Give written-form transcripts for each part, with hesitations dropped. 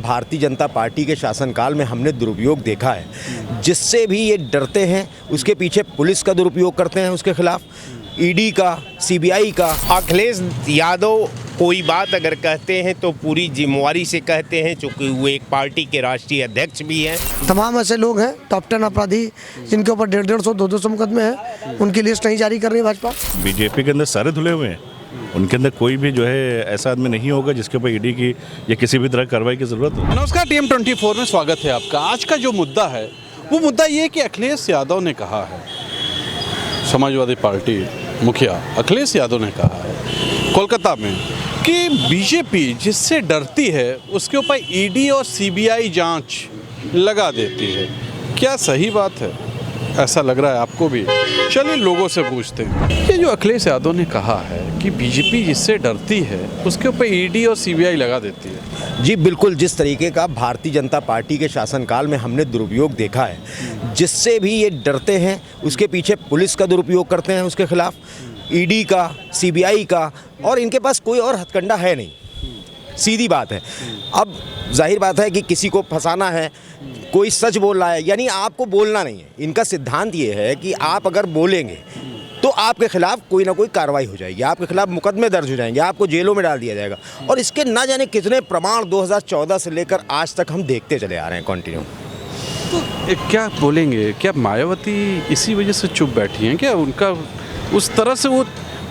Bharatiya Janata party के शासनकाल में हमने दुरुपयोग देखा है। जिससे भी ये डरते हैं उसके पीछे पुलिस का दुरुपयोग करते हैं, उसके खिलाफ ईडी का, सीबीआई का। अखिलेश यादव कोई बात अगर कहते हैं तो पूरी जिम्मेवारी से कहते हैं, चूँकि वो एक पार्टी के राष्ट्रीय अध्यक्ष भी हैं। तमाम ऐसे लोग हैं टॉप 10 अपराधी जिनके ऊपर 150, 200 मुकदमे हैं, उनकी लिस्ट नहीं जारी कर रही है भाजपा। बीजेपी के अंदर सारे धुले हुए हैं, उनके अंदर कोई भी जो है ऐसा आदमी नहीं होगा जिसके ऊपर ईडी की या किसी भी तरह कार्रवाई की जरूरत हो। नमस्कार, TM24 में स्वागत है आपका। आज का जो मुद्दा है वो मुद्दा ये है कि अखिलेश यादव ने कहा है, समाजवादी पार्टी मुखिया अखिलेश यादव ने कहा है कोलकाता में कि बीजेपी जिससे डरती है उसके ऊपर ईडी और सीबीआई जांच लगा देती है। क्या सही बात है? ऐसा लग रहा है आपको भी? चलिए लोगों से पूछते हैं। ये जो अखिलेश यादव ने कहा है कि बीजेपी जिससे डरती है उसके ऊपर ईडी और सीबीआई लगा देती है। जी बिल्कुल, जिस तरीके का भारतीय जनता पार्टी के शासनकाल में हमने दुरुपयोग देखा है, जिससे भी ये डरते हैं उसके पीछे पुलिस का दुरुपयोग करते हैं, उसके खिलाफ ईडी का, सीबीआई का, और इनके पास कोई और हथकंडा है नहीं। सीधी बात है। अब जाहिर बात है कि किसी को फंसाना है, कोई सच बोल रहा है, यानी आपको बोलना नहीं है। इनका सिद्धांत ये है कि आप अगर बोलेंगे तो आपके खिलाफ कोई ना कोई कार्रवाई हो जाएगी, आपके खिलाफ मुकदमे दर्ज हो जाएंगे, आपको जेलों में डाल दिया जाएगा। और इसके ना जाने कितने प्रमाण 2014 से लेकर आज तक हम देखते चले आ रहे हैं कंटिन्यू। तो क्या बोलेंगे? क्या मायावती इसी वजह से चुप बैठी हैं? क्या उनका उस तरह से वो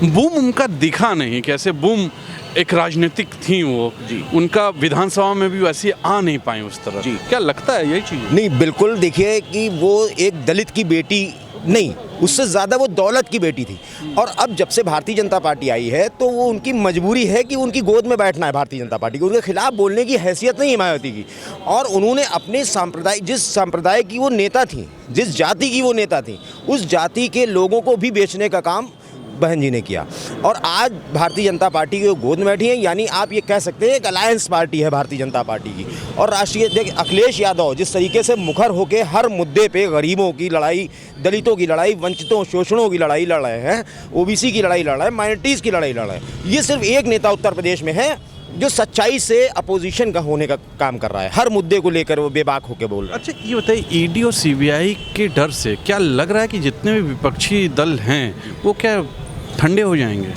बूम उनका दिखा नहीं? कैसे बूम एक राजनीतिक थी वो, उनका विधानसभा में भी वैसे आ नहीं पाए उस तरह। क्या लगता है यही चीज़? नहीं, बिल्कुल। देखिए कि वो एक दलित की बेटी नहीं, उससे ज़्यादा वो दौलत की बेटी थी। और अब जब से भारतीय जनता पार्टी आई है तो वो उनकी मजबूरी है कि उनकी गोद में बैठना है भारतीय जनता पार्टी को। उनके खिलाफ बोलने की हैसियत नहीं है मायावती की। और उन्होंने अपने सांप्रदाय, जिस संप्रदाय की वो नेता थी, जिस जाति की वो नेता थी, उस जाति के लोगों को भी बेचने का काम बहन जी ने किया। और आज भारतीय जनता पार्टी की गोद में बैठी है, यानी आप ये कह सकते हैं एक अलायंस पार्टी है भारतीय जनता पार्टी की। और राष्ट्रीय देखिए अखिलेश यादव जिस तरीके से मुखर होकर हर मुद्दे पे गरीबों की लड़ाई, दलितों की लड़ाई, वंचितों शोषणों की लड़ाई लड़ रहे हैं, ओबीसी की लड़ाई लड़ रहे हैं, माइनॉरिटीज़ की लड़ाई लड़ रहे हैं। ये सिर्फ एक नेता उत्तर प्रदेश में है जो सच्चाई से अपोजिशन का होने का काम कर रहा है, हर मुद्दे को लेकर वो बेबाक होकर बोल रहा है। अच्छा ये बताइए, ईडी और सीबीआई के डर से क्या लग रहा है कि जितने भी विपक्षी दल हैं वो क्या ठंडे हो जाएंगे?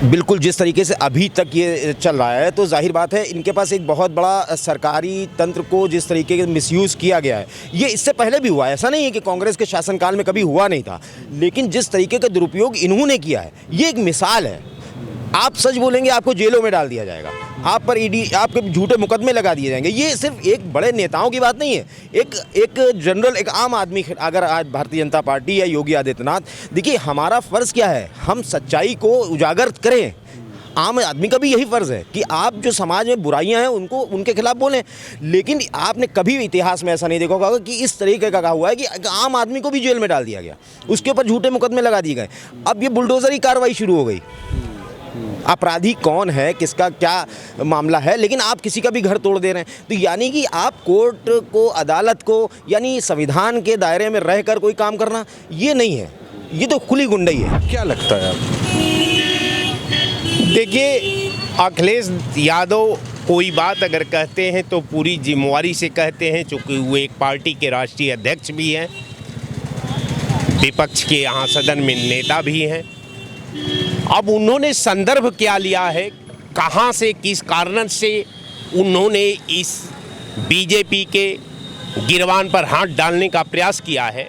बिल्कुल, जिस तरीके से अभी तक ये चल रहा है तो जाहिर बात है इनके पास एक बहुत बड़ा सरकारी तंत्र को जिस तरीके के मिसयूज़ किया गया है, ये इससे पहले भी हुआ है। ऐसा नहीं है कि कांग्रेस के शासनकाल में कभी हुआ नहीं था, लेकिन जिस तरीके का दुरुपयोग इन्होंने किया है ये एक मिसाल है। आप सच बोलेंगे आपको जेलों में डाल दिया जाएगा, आप पर ईडी, आपके झूठे मुकदमे लगा दिए जाएंगे। ये सिर्फ एक बड़े नेताओं की बात नहीं है, एक जनरल, एक आम आदमी अगर आज भारतीय जनता पार्टी या योगी आदित्यनाथ, देखिए हमारा फ़र्ज़ क्या है, हम सच्चाई को उजागर करें। आम आदमी का भी यही फ़र्ज़ है कि आप जो समाज में बुराइयां हैं उनको, उनके खिलाफ बोलें। लेकिन आपने कभी भी इतिहास में ऐसा नहीं देखा होगा कि इस तरीके का कहा हुआ है कि आम आदमी को भी जेल में डाल दिया गया, उसके ऊपर झूठे मुकदमे लगा दिए गए। अब ये बुलडोज़री कार्रवाई शुरू हो गई। अपराधी कौन है, किसका क्या मामला है, लेकिन आप किसी का भी घर तोड़ दे रहे हैं। तो यानी कि आप कोर्ट को, अदालत को, यानी संविधान के दायरे में रहकर कोई काम करना ये नहीं है, ये तो खुली गुंडई है। क्या लगता है आपको? देखिए अखिलेश यादव कोई बात अगर कहते हैं तो पूरी जिम्मेवारी से कहते हैं, चूँकि वो एक पार्टी के राष्ट्रीय अध्यक्ष भी हैं, विपक्ष के यहाँ सदन में नेता भी हैं। अब उन्होंने संदर्भ क्या लिया है, कहाँ से, किस कारण से उन्होंने इस बीजेपी के गिरबान पर हाथ डालने का प्रयास किया है,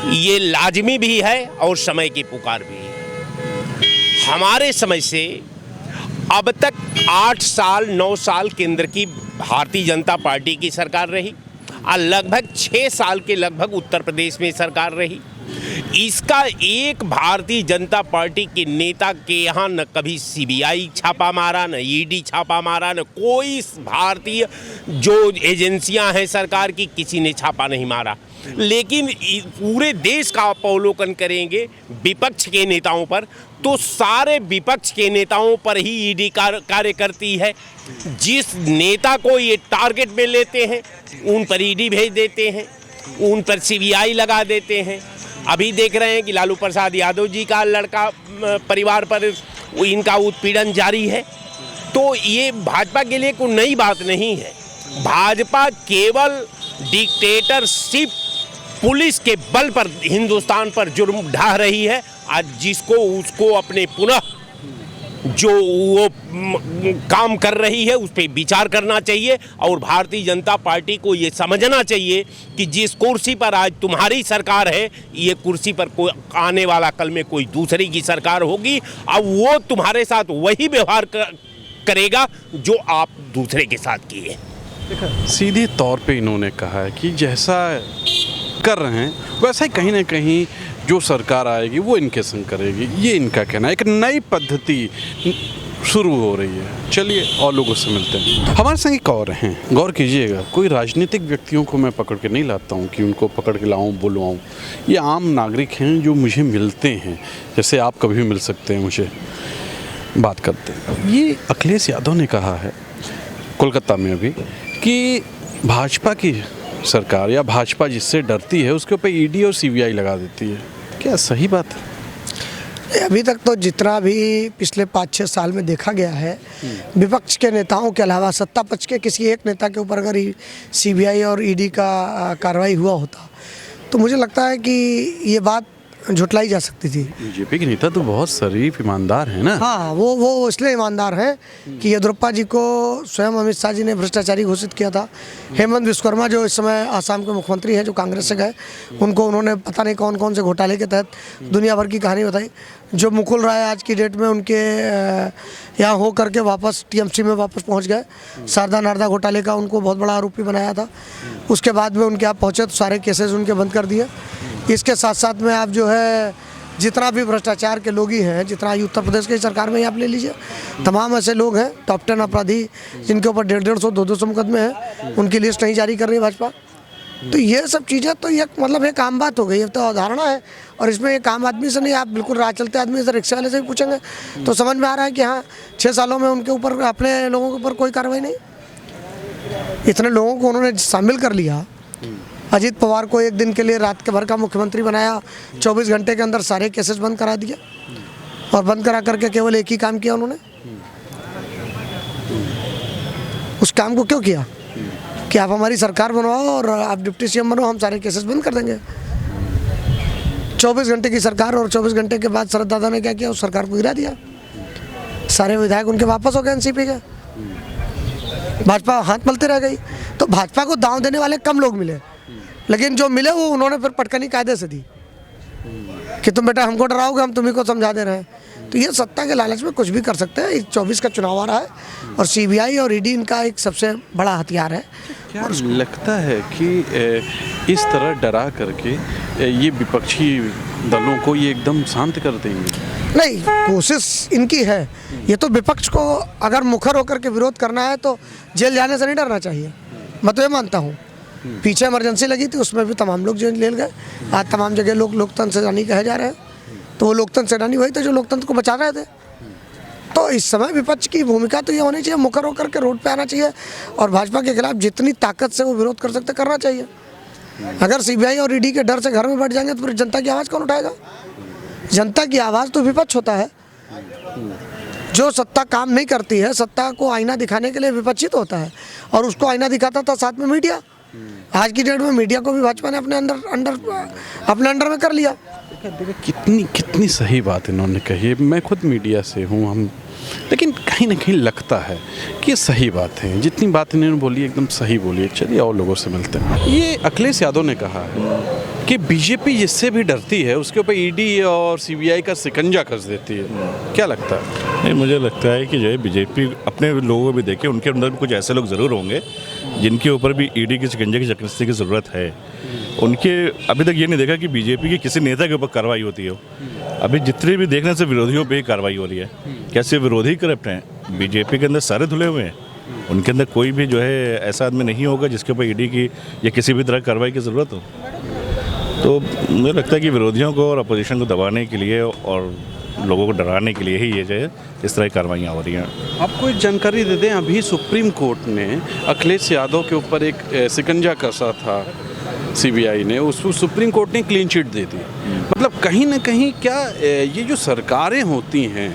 ये लाजमी भी है और समय की पुकार भी है। हमारे समझ से अब तक 8 साल 9 साल केंद्र की भारतीय जनता पार्टी की सरकार रही और लगभग 6 साल के लगभग उत्तर प्रदेश में सरकार रही। इसका एक भारतीय जनता पार्टी के नेता के यहाँ न कभी सीबीआई छापा मारा, न ईडी छापा मारा, न कोई भारतीय जो एजेंसियां हैं सरकार की, किसी ने छापा नहीं मारा। लेकिन पूरे देश का आप अवलोकन करेंगे विपक्ष के नेताओं पर, तो सारे विपक्ष के नेताओं पर ही ईडी कार्य करती है। जिस नेता को ये टारगेट में लेते हैं उन पर ईडी भेज देते हैं, उन पर सीबीआई लगा देते हैं। अभी देख रहे हैं कि लालू प्रसाद यादव जी का लड़का परिवार पर इनका उत्पीड़न जारी है। तो ये भाजपा के लिए कोई नई बात नहीं है। भाजपा केवल डिक्टेटरशिप पुलिस के बल पर हिंदुस्तान पर जुर्म ढा रही है। आज जिसको उसको अपने पुनः जो वो काम कर रही है उस पर विचार करना चाहिए और भारतीय जनता पार्टी को ये समझना चाहिए कि जिस कुर्सी पर आज तुम्हारी सरकार है, ये कुर्सी पर कोई आने वाला कल में कोई दूसरी की सरकार होगी। अब वो तुम्हारे साथ वही व्यवहार करेगा जो आप दूसरे के साथ किए। सीधे तौर पे इन्होंने कहा है कि जैसा कर रहे हैं वैसा ही कहीं ना कहीं जो सरकार आएगी वो इनके संग करेगी, ये इनका कहना है। एक नई पद्धति शुरू हो रही है। चलिए और लोगों से मिलते हैं। हमारे संग एक और हैं, गौर कीजिएगा, कोई राजनीतिक व्यक्तियों को मैं पकड़ के नहीं लाता हूँ कि उनको पकड़ के लाऊं बुलवाऊं। ये आम नागरिक हैं जो मुझे मिलते हैं, जैसे आप कभी भी मिल सकते हैं, मुझे बात करते हैं। ये अखिलेश यादव ने कहा है कोलकाता में अभी कि भाजपा की सरकार या भाजपा जिससे डरती है उसके ऊपर ईडी और सीबीआई लगा देती है। क्या सही बात है? अभी तक तो जितना भी पिछले 5-6 साल में देखा गया है, विपक्ष के नेताओं के अलावा सत्ता पक्ष के किसी एक नेता के ऊपर अगर सीबीआई और ईडी का कार्रवाई हुआ होता तो मुझे लगता है कि ये बात झुटलाई जा सकती थी। बीजेपी के नेता तो बहुत शरीफ ईमानदार है ना। हाँ, वो इसलिए ईमानदार हैं कि येदियुरप्पा जी को स्वयं अमित शाह जी ने भ्रष्टाचारी घोषित किया था। हेमंत विश्वकर्मा जो इस समय आसाम के मुख्यमंत्री हैं, जो कांग्रेस से गए, उनको उन्होंने पता नहीं कौन कौन से घोटाले के तहत दुनिया भर की कहानी बताई। जो मुकुल राय आज की डेट में उनके यहाँ हो करके वापस टीएमसी में वापस पहुँच गए, शारदा नारदा घोटाले का उनको बहुत बड़ा आरोपी बनाया था। उसके बाद में उनके यहाँ पहुँचे तो सारे केसेस उनके बंद कर दिए। इसके साथ साथ में आप जो है जितना भी भ्रष्टाचार के लोग ही हैं, जितना उत्तर प्रदेश की सरकार में आप ले लीजिए, तमाम ऐसे लोग हैं टॉप 10 अपराधी जिनके ऊपर 150, 200 मुकदमे हैं, उनकी लिस्ट नहीं जारी कर रही है भाजपा। तो ये सब चीज़ें तो ये मतलब एक आम बात हो गई, तो अवधारणा है। और इसमें एक आम आदमी से नहीं, आप बिल्कुल राह चलते आदमी से, रिक्शा वाले से भी पूछेंगे तो समझ में आ रहा है कि हाँ 6 सालों में उनके ऊपर, अपने लोगों के ऊपर कोई कार्रवाई नहीं। इतने लोगों को उन्होंने शामिल कर लिया। अजीत पवार को एक दिन के लिए रात के भर का मुख्यमंत्री बनाया, 24 घंटे के अंदर सारे केसेस बंद करा दिए और बंद करा करके केवल एक ही काम किया उन्होंने। उस काम को क्यों किया कि आप हमारी सरकार बनवाओ और आप डिप्टी सीएम बनो, हम सारे केसेस बंद कर देंगे। 24 घंटे की सरकार और 24 घंटे के बाद शरद दादा ने क्या किया, उस सरकार को गिरा दिया। सारे विधायक उनके वापस हो गए एनसीपी के, भाजपा हाथ मलते रह गई। तो भाजपा को दांव देने वाले कम लोग मिले, लेकिन जो मिले वो उन्होंने फिर पटकनी कायदे से दी कि तुम बेटा हमको डराओगे, हम तुम्ही को समझा दे रहे हैं। तो ये सत्ता के लालच में कुछ भी कर सकते हैं। 24 का चुनाव आ रहा है और सीबीआई और ईडी इनका एक सबसे बड़ा हथियार है। क्या लगता है कि इस तरह डरा करके ये विपक्षी दलों को ये एकदम शांत कर देंगे? नहीं, कोशिश इनकी है। ये तो विपक्ष को अगर मुखर होकर के विरोध करना है तो जेल जाने से नहीं डरना चाहिए, मैं तो ये मानता हूँ। पीछे इमरजेंसी लगी थी, उसमें भी तमाम लोग जेल गए। आज तमाम जगह लोग लोकतंत्र सेनानी कहे जा रहे हैं, तो वो लोकतंत्र सेनानी वही थे जो लोकतंत्र को बचा रहे थे। तो इस समय विपक्ष की भूमिका तो ये होनी चाहिए, मुखर होकर के रोड पे आना चाहिए और भाजपा के खिलाफ जितनी ताकत से वो विरोध कर सकते करना चाहिए। अगर सीबीआई और ईडी के डर से घर में बैठ जाएंगे तो फिर जनता की आवाज़ कौन उठाएगा? जनता की आवाज़ तो विपक्ष होता है। जो सत्ता काम नहीं करती है, सत्ता को आईना दिखाने के लिए विपक्षी तो होता है, और उसको आईना दिखाता था साथ में मीडिया। आज की डेट में मीडिया को भी भाजपा ने अपने अंडर में कर लिया। देखिए कितनी सही बात इन्होंने कही है। मैं खुद मीडिया से हूँ, लेकिन कहीं ना कहीं लगता है कि ये सही बात है। जितनी बात इन्होंने बोली एकदम सही बोली है। चलिए और लोगों से मिलते हैं। ये अखिलेश यादव ने कहा है कि बीजेपी जिससे भी डरती है उसके ऊपर ईडी और सीबीआई का शिकंजा कस देती है। क्या लगता है? नहीं, मुझे लगता है कि जो है बीजेपी अपने लोगों को भी देखे, उनके अंदर भी कुछ ऐसे लोग ज़रूर होंगे जिनके ऊपर भी ईडी के शिकंजे की कसने की ज़रूरत है। उनके अभी तक ये नहीं देखा कि बीजेपी के किसी नेता के ऊपर कार्रवाई होती हो। अभी जितने भी देखने से विरोधियों पे ही कार्रवाई हो रही है। कैसे विरोधी करप्ट हैं? बीजेपी के अंदर सारे धुले हुए हैं। उनके अंदर कोई भी जो है ऐसा आदमी नहीं होगा जिसके ऊपर ईडी की या किसी भी तरह कार्रवाई की ज़रूरत हो। तो मुझे लगता है कि विरोधियों को और अपोजिशन को दबाने के लिए और लोगों को डराने के लिए ही ये जो है इस तरह की कार्रवाइयाँ हो रही हैं। आपको एक जानकारी दे दें, अभी सुप्रीम कोर्ट ने अखिलेश यादव के ऊपर एक शिकंजा कसा था सीबीआई ने, उसको सुप्रीम कोर्ट ने क्लीन चिट दे दी। मतलब कहीं ना कहीं क्या ये जो सरकारें होती हैं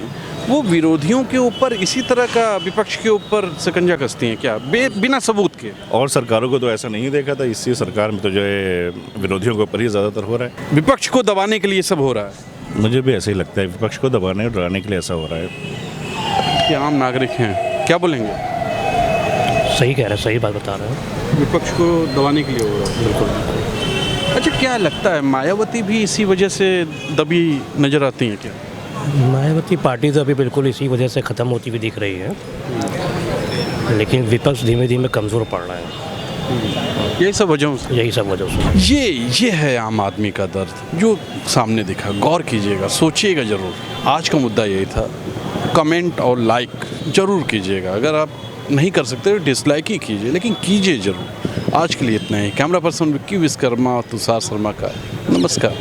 वो विरोधियों के ऊपर इसी तरह का विपक्ष के ऊपर शिकंजा कसती हैं क्या, बिना सबूत के? और सरकारों को तो ऐसा नहीं देखा था, इसी सरकार में तो जो है विरोधियों के ऊपर ही ज़्यादातर हो रहा है। विपक्ष को दबाने के लिए सब हो रहा है। मुझे भी ऐसा ही लगता है, विपक्ष को दबाने और डराने के लिए ऐसा हो रहा है। कि आम नागरिक हैं, क्या बोलेंगे? सही कह रहे हैं, सही बात बता रहे हैं। विपक्ष को दबाने के लिए हो रहा है। बिल्कुल। अच्छा, क्या लगता है मायावती भी इसी वजह से दबी नजर आती हैं क्या? मायावती पार्टी तो अभी बिल्कुल इसी वजह से ख़त्म होती हुई दिख रही है, लेकिन विपक्ष धीमे धीमे कमज़ोर पड़ रहा है। यही सब वजहों से, यही सब वजह से। ये है आम आदमी का दर्द जो सामने दिखा। गौर कीजिएगा, सोचिएगा ज़रूर। आज का मुद्दा यही था। कमेंट और लाइक ज़रूर कीजिएगा। अगर आप नहीं कर सकते तो डिसलाइक ही कीजिए, लेकिन कीजिए ज़रूर। आज के लिए इतना ही। कैमरा पर्सन विक्की विश्वकर्मा और तुषार शर्मा का नमस्कार।